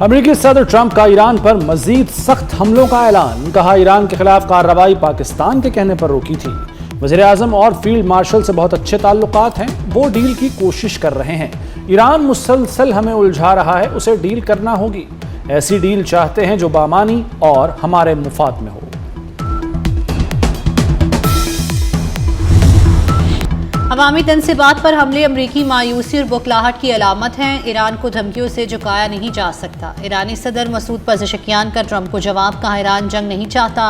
अमेरिकी सदर ट्रंप का ईरान पर मजीद सख्त हमलों का ऐलान। कहा, ईरान के खिलाफ कार्रवाई पाकिस्तान के कहने पर रोकी थी। वज़ीर-ए-आज़म और फील्ड मार्शल से बहुत अच्छे ताल्लुकात हैं, वो डील की कोशिश कर रहे हैं। ईरान मुसलसल हमें उलझा रहा है, उसे डील करना होगी। ऐसी डील चाहते हैं जो बामानी और हमारे मुफाद में हो। अवामी तनसीबात पर हमले अमरीकी मायूसी और बुखलाहट की अलामत हैं। ईरान को धमकियों से झुकाया नहीं जा सकता। ईरानी सदर मसूद पज़ेशकियान का ट्रंप को जवाब। कहा, ईरान जंग नहीं चाहता,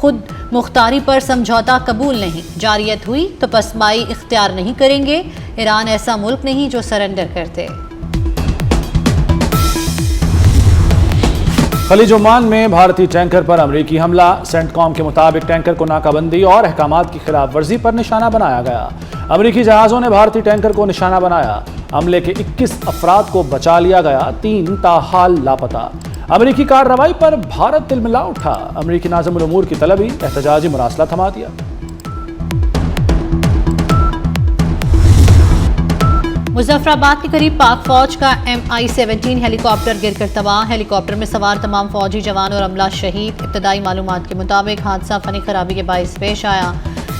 खुद मुख्तारी पर समझौता कबूल नहीं। जारियत हुई तो पसमाई इख्तियार नहीं करेंगे। ईरान ऐसा मुल्क नहीं जो सरेंडर करते। खलीज ओमान में भारतीय टैंकर पर अमरीकी हमला। सेंटकॉम के मुताबिक टैंकर को नाकाबंदी और अहकामात की खिलाफ वर्जी पर निशाना बनाया गया। अमरीकी जहाज़ों ने भारतीय टैंकर को निशाना बनाया। हमले के 21 अफराद को बचा लिया गया, 3 ताहाल लापता। अमरीकी कार्रवाई पर भारत तिलमिला उठा। अमरीकी नाज़िमुल उमूर की तलबी, एहतजाजी मुरासला थमा दिया। मुजफ्फराबाद के करीब पाक फौज का MI-17 हेलीकॉप्टर गिरकर तबाह। हेलीकॉप्टर में सवार तमाम फौजी जवान और अमला शहीद। इब्तदाई मालूमात के मुताबिक हादसा फनी खराबी के बाइस पेश आया।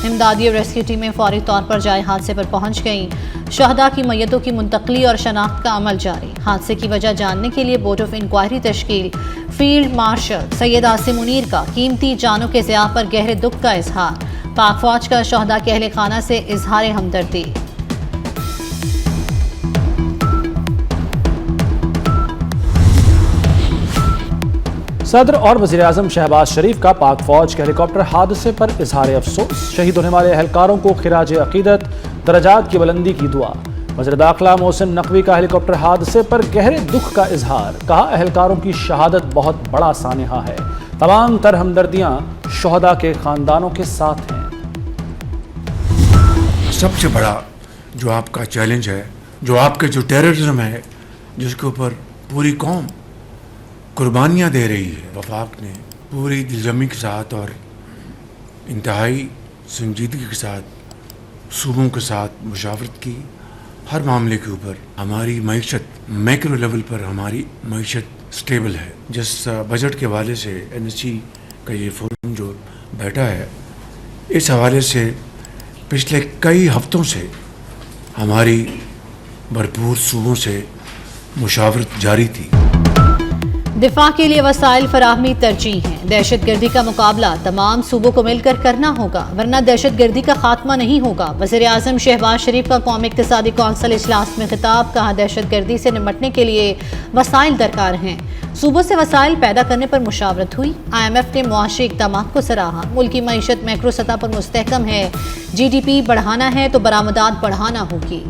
इमदादी और रेस्क्यू टीमें फौरी तौर पर जाए हादसे पर पहुंच गईं। शहदा की मैयतों की मुंतकली और शनाख्त का अमल जारी। हादसे की वजह जानने के लिए बोर्ड ऑफ इंक्वायरी तश्कील। फील्ड मार्शल सैयद आसिम मुनीर का कीमती जानों के ज़िया पर गहरे दुख का इजहार। पाक फौज का शहदा के अहले खाना से इजहार हमदर्दी। सदर और वज़ीर-ए-आज़म शहबाज शरीफ का पाक फौज के हेलीकॉप्टर हादसे पर इजहार अफसोस। शहीद होने वाले अहलकारों को खिराज अकीदत, दरजात की बुलंदी की दुआ। वज़ीर दाखिला मोहसिन नकवी का हेलीकॉप्टर हादसे पर गहरे दुख का इजहार। कहा, अहलकारों की शहादत बहुत बड़ा सानिहा है। तमाम तर हमदर्दियाँ शहदा के खानदानों के साथ हैं। सबसे बड़ा जो आपका चैलेंज है, जो आपके जो टेररिज्म है, जिसके ऊपर पूरी कौम कुर्बानियाँ दे रही है, वफाक ने पूरी दिलजमी के साथ और इंतहाई संजीदगी के साथ सूबों के साथ मुशावरत की। हर मामले के ऊपर हमारी मईशत मैक्रो लेवल पर हमारी मईशत स्टेबल है। जिस बजट के हवाले से NSC का ये फोरम जो बैठा है, इस हवाले से पिछले कई हफ्तों से हमारी भरपूर सूबों से मुशावरत जारी थी। दिफा के लिए वसाइल फराहमी तरजीह है। दहशत गर्दी का मुकाबला तमाम सूबों को मिलकर करना होगा, वरना दहशत गर्दी का खात्मा नहीं होगा। वज़ीर-ए-आज़म शहबाज शरीफ का कौमी इक़्तिसादी कौंसिल इजलास में खिताब। कहा, दहशत गर्दी से निपटने के लिए वसाइल दरकार हैं। सूबों से वसाइल पैदा करने पर मुशावरत हुई। IMF ने मुआशी इक़दाम को सराहा। मुल्की मईशत मैक्रो सतह पर मुस्तहकम है। GDP बढ़ाना है तो बरामदात बढ़ाना होगी।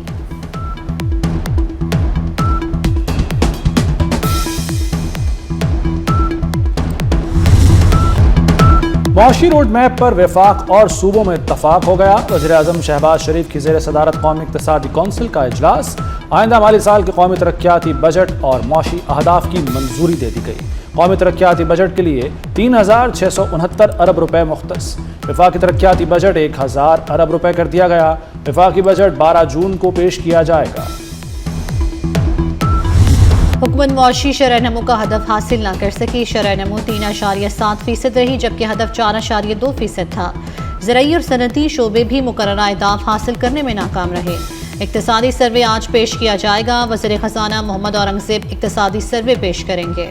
मुआशी रोड मैप पर वफाक और सूबों में इत्तफाक हो गया। वज़ीर-ए-आज़म शहबाज शरीफ की ज़ेर सदारत कौमी इक़्तिसादी कौंसिल का इजलास। आइंदा माली साल के कौमी तरक्याती बजट और मुआशी अहदाफ की मंजूरी दे दी गई। कौमी तरक्याती बजट के लिए 3669 अरब रुपए मुख्तस। वफाकी तरक्याती बजट 1000 अरब रुपए कर दिया गया। वफाकी बजट 12 जून को पेश किया जाएगा। हुकूमत मुआशी शरह-ए-नमो का हदफ हासिल न कर सकी। शरह-ए-नमो 3.7% रही, जबकि हदफ 4.2% था। ज़राई और सनती शोबे भी मुकर्ररा अहदाफ हासिल करने में नाकाम रहे। इक़्तिसादी सर्वे आज पेश किया जाएगा। वज़ीर ख़ज़ाना मोहम्मद औरंगज़ेब इक़्तिसादी सर्वे पेश करेंगे।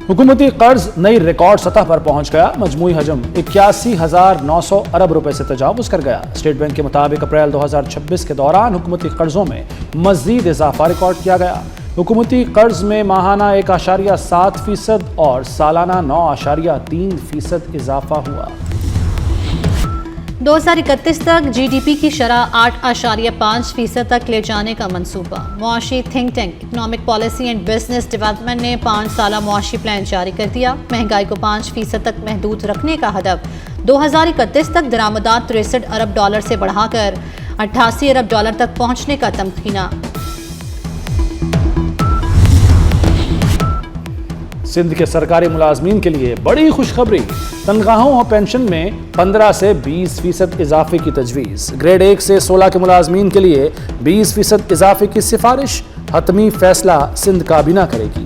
हुकूमती कर्ज नई रिकॉर्ड सतह पर पहुंच गया। मजमूई हजम 81,900 अरब रुपए से तजावुज कर गया। स्टेट बैंक के मुताबिक अप्रैल 2026 के दौरान हुकूमती कर्जों में मजीद इजाफा रिकॉर्ड किया गया। हुकूमती कर्ज में माहाना 1.7% और सालाना 9.3% इजाफा हुआ। 2031 तक GDP की शरह 8.5% तक ले जाने का मंसूबा। मुआशी think tank economic policy and business development ने 5 साला मुआशी प्लान जारी कर दिया। महंगाई को 5% तक महदूद रखने का हदफ। 2031 तक दरामदात 63 अरब डॉलर से बढ़ाकर 88 अरब डॉलर तक पहुंचने का तमकीना। सिंध के सरकारी मुलाजमीन के लिए बड़ी खुशखबरी। तनख्वाहों और पेंशन में 15 से 20% इजाफे की तजवीज़। ग्रेड 1 से 16 के मुलाजमीन के लिए 20% इजाफे की सिफारिश। हतमी फैसला सिंध काबीना करेगी।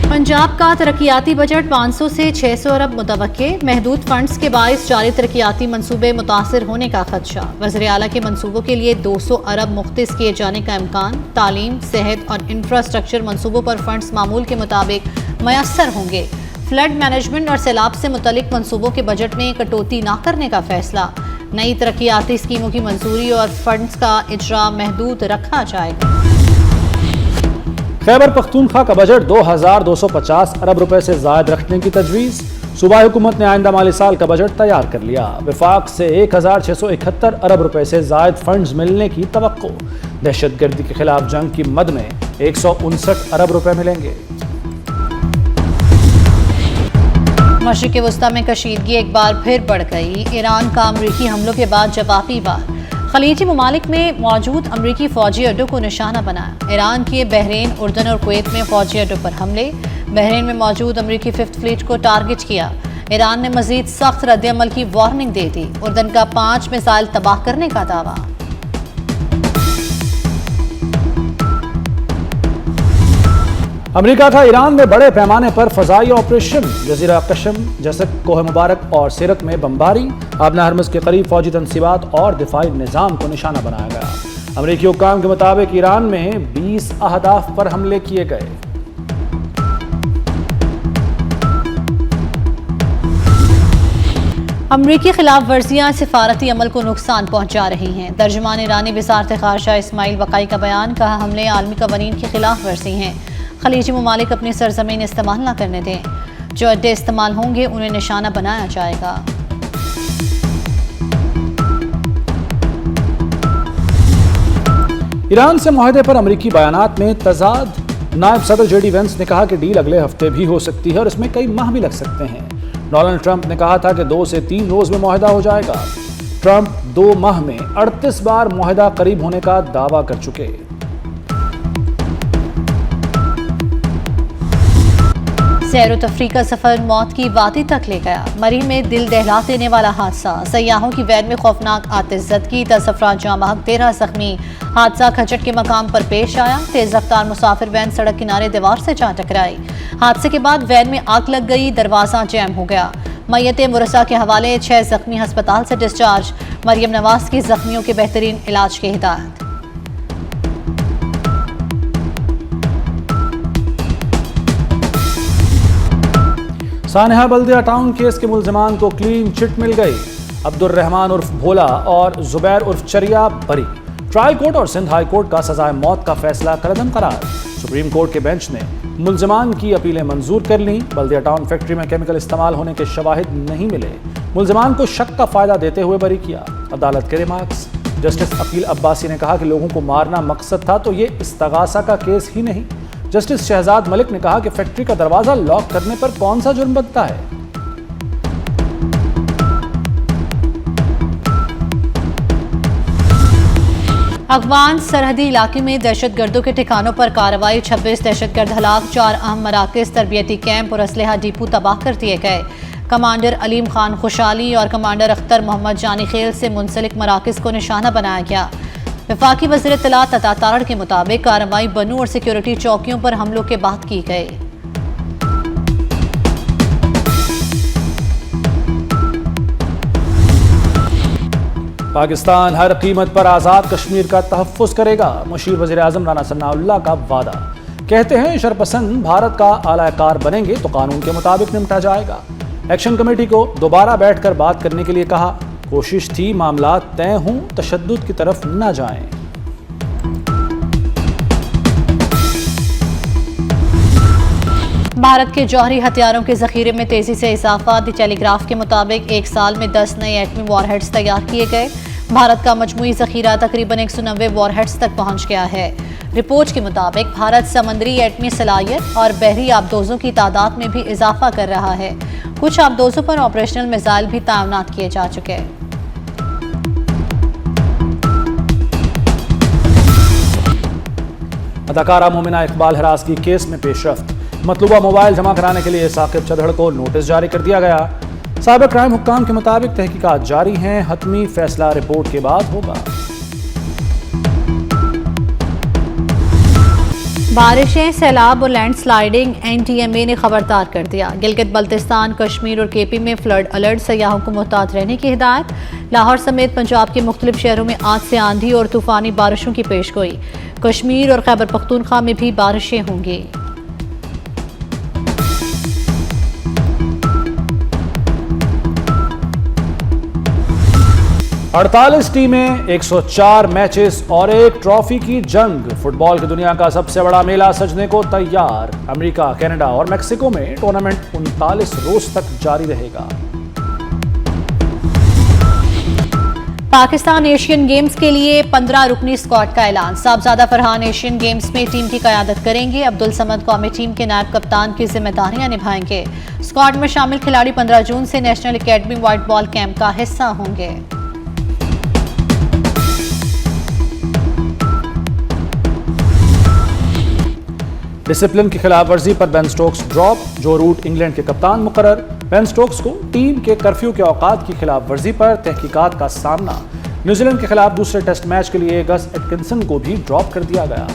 पंजाब का तरक्याती बजट 500 से 600 अरब मुतवक्के। महदूद फंड्स के बाइस जारी तरक्याती मंसूबे मुतासर होने का खदशा। वज़ीर आला के मंसूबों के लिए 200 अरब मुख्तस किए जाने का इम्कान। तालीम, सेहत और इंफ्रास्ट्रक्चर मंसूबों पर फंड्स मामूल के मुताबिक मयसर होंगे। फ्लड मैनेजमेंट और सैलाब से मुतलिक मंसूबों के बजट में कटौती न करने का फैसला। नई तरक्याती स्कीमों की मंजूरी और फंड्स का इजरा महदूद रखा जाएगा। खैबर पख्तूनख्वा का बजट 2250 अरब रुपए से जायद रखने की तजवीज़। सूबाई हुकूमत ने आइंदा माली साल का बजट तैयार कर लिया। वफाक से 1671 अरब रुपए से जायद फंड्स मिलने की तवक्को। दहशतगर्दी के खिलाफ जंग की मद में 159 अरब रुपए मिलेंगे। मशरिक़ वस्ता में कशीदगी एक बार फिर बढ़ गई। ईरान का अमरीकी हमलों के बाद जवाबी वार। खलीजी ममालिक में मौजूद अमरीकी फौजी अड्डों को निशाना बनाया। ईरान के बहरीन, उर्दन और कुवैत में फौजी अड्डों पर हमले। बहरीन में मौजूद अमरीकी 5th फ्लीट को टारगेट किया। ईरान ने मजीद सख्त रद्द-ए-अमल की वार्निंग दे दी। उर्दन का 5 मिसाइल तबाह करने का दावा। अमेरिका का ईरान में बड़े पैमाने पर फजाई ऑपरेशन। जजीरा कशम, जसक, कोह मुबारक और सिरक में बमबारी। आबना हरमुज़ के करीब फौजी तनसीबात और दिफाई निज़ाम को निशाना बनाया गया। अमेरिकी हुक्काम के मुताबिक ईरान में 20 अहदाफ पर हमले किए गए। अमरीकी खिलाफ वर्जियां सिफारती अमल को नुकसान पहुंचा रही हैं। तर्जुमान ईरानी वज़ारत ख़ारजा इस्माइल वक़ाई का बयान। कहा, हमले आलमी कवानीन की खिलाफ वर्जी हैं। खलीजी ममालिक अपनी सरजमीन इस्तेमाल न करने दें। जो अड्डे इस्तेमाल होंगे उन्हें निशाना बनाया जाएगा। ईरान से मुआहदे पर अमरीकी बयानात में तजाद। नायब सदर जेडी वेंस ने कहा कि डील अगले हफ्ते भी हो सकती है और इसमें कई माह भी लग सकते हैं। डोनाल्ड ट्रंप ने कहा था कि 2 से 3 रोज में मुआहदा हो जाएगा। ट्रंप 2 माह में 38 बार मुआहदा करीब होने का दावा कर चुके। सैर व तफरीह का सफर मौत की वादी तक ले गया। मरी में दिल दहला देने वाला हादसा। सयाहों की वैन में खौफनाक आतिशज़दगी। 10 अफराद जाँ बहक, 13 जख्मी। हादसा खचट के मकाम पर पेश आया। तेज रफ्तार मुसाफिर वैन सड़क किनारे दीवार से जा टकराई। हादसे के बाद वैन में आग लग गई। दरवाजा जैम हो गया। मैयत मुरसा के हवाले। 6 जख्मी अस्पताल से डिस्चार्ज। मरियम नवाज की जख्मियों के बेहतरीन इलाज की हिदायत। सानेहा बल्दिया टाउन केस के मुल्जिमान को क्लीन चिट मिल गई। अब्दुल रहमान उर्फ भोला और जुबैर उर्फ चरिया बरी। ट्रायल कोर्ट और सिंध हाई कोर्ट का सजाए मौत का फैसला कलअदम करार। सुप्रीम कोर्ट के बेंच ने मुल्जिमान की अपीलें मंजूर कर लीं। बल्दिया टाउन फैक्ट्री में केमिकल इस्तेमाल होने के शवाहिद नहीं मिले। मुल्जिमान को शक का फायदा देते हुए बरी किया। अदालत के रिमार्क्स। जस्टिस अकील अब्बासी ने कहा कि लोगों को मारना मकसद था तो ये इस्तगासा का केस ही नहीं। जस्टिस शहजाद मलिक ने कहा कि फैक्ट्री का दरवाजा लॉक करने पर कौन सा जुर्म बनता है। अफगान सरहदी इलाके में दहशतगर्दों के ठिकानों पर कार्रवाई। 26 दहशतगर्द हलाक। 4 अहम मराकज, तरबियती कैंप और असलहा डिपो तबाह कर दिए गए। कमांडर अलीम खान खुशाली और कमांडर अख्तर मोहम्मद जानी खेल से मुंसलिक मराकज को निशाना बनाया गया। वफाकी वज़ीर इत्तलात अता तारड़ के मुताबिक कार्रवाई बनू और सिक्योरिटी चौकियों पर हमलों के बाद की गई। पाकिस्तान हर कीमत पर आज़ाद कश्मीर का तहफ़्फ़ुज़ करेगा। मुशीर वज़ीर आज़म राना सनाउल्लाह का वादा। कहते हैं शरपसंद भारत का आलाकार बनेंगे तो कानून के मुताबिक निपटा जाएगा। एक्शन कमेटी को दोबारा बैठकर बात करने के लिए कहा। कोशिश थी मामला तय हों, तशद्दुद की तरफ न जाएं। भारत के जौहरी हथियारों के जखीरे में तेजी से इजाफा। द टेलीग्राफ के मुताबिक 1 साल में 10 नए एटमी वॉरहेड्स तैयार किए गए। भारत का मजमूई जखीरा तकरीबन 190 वॉरहेड्स तक पहुंच गया है। रिपोर्ट के मुताबिक भारत समंदरी एटमी सलाहियत और बहरी आबदोजों की तादाद में भी इजाफा कर रहा है। कुछ आबदोजों पर ऑपरेशनल मिसाइल भी तैनात किए जा चुके हैं। अदाकारा मोमिना इकबाल हिरासगी केस में पेशरफ्त। मतलूबा मोबाइल जमा कराने के लिए साकिब चदड़ को नोटिस जारी कर दिया गया। साइबर क्राइम हुक्काम के मुताबिक तहकीकात जारी हैं, हतमी फैसला रिपोर्ट के बाद होगा। बारिशें, सैलाब और लैंडस्लाइडिंग, NTMA ने खबरदार कर दिया। गिलगित बल्तिस्तान, कश्मीर और KP में फ्लड अलर्ट, सयाहों को मुहतात रहने की हिदायत। लाहौर समेत पंजाब के मुख्तलिफ शहरों में आज से आंधी और तूफानी बारिशों की पेशगोई। कश्मीर और खैबर पख्तूनख्वा में भी बारिशें होंगी। अड़तालीस टीमें, 104 मैचेस और एक ट्रॉफी की जंग। फुटबॉल की दुनिया का सबसे बड़ा मेला सजने को तैयार। अमेरिका, कनाडा और मेक्सिको में टूर्नामेंट 39 रोज तक जारी रहेगा। पाकिस्तान एशियन गेम्स के लिए 15 रुकनी स्क्वाड का ऐलान। साहबजादा फरहान एशियन गेम्स में टीम की क़यादत करेंगे। अब्दुल समद कौमी टीम के नायब कप्तान की जिम्मेदारियां निभाएंगे। स्क्वाड में शामिल खिलाड़ी 15 जून से national academy white ball camp का हिस्सा होंगे। डिसिप्लिन की खिलाफ वर्जी पर बेन स्टोक्स ड्रॉप। जो रूट इंग्लैंड के कप्तान मुकर्रर। बेन स्टोक्स को टीम के कर्फ्यू के औकात की खिलाफ वर्जी पर तहकीकात का सामना। न्यूजीलैंड के खिलाफ दूसरे टेस्ट मैच के लिए गस एटकिंसन को भी ड्रॉप कर दिया गया।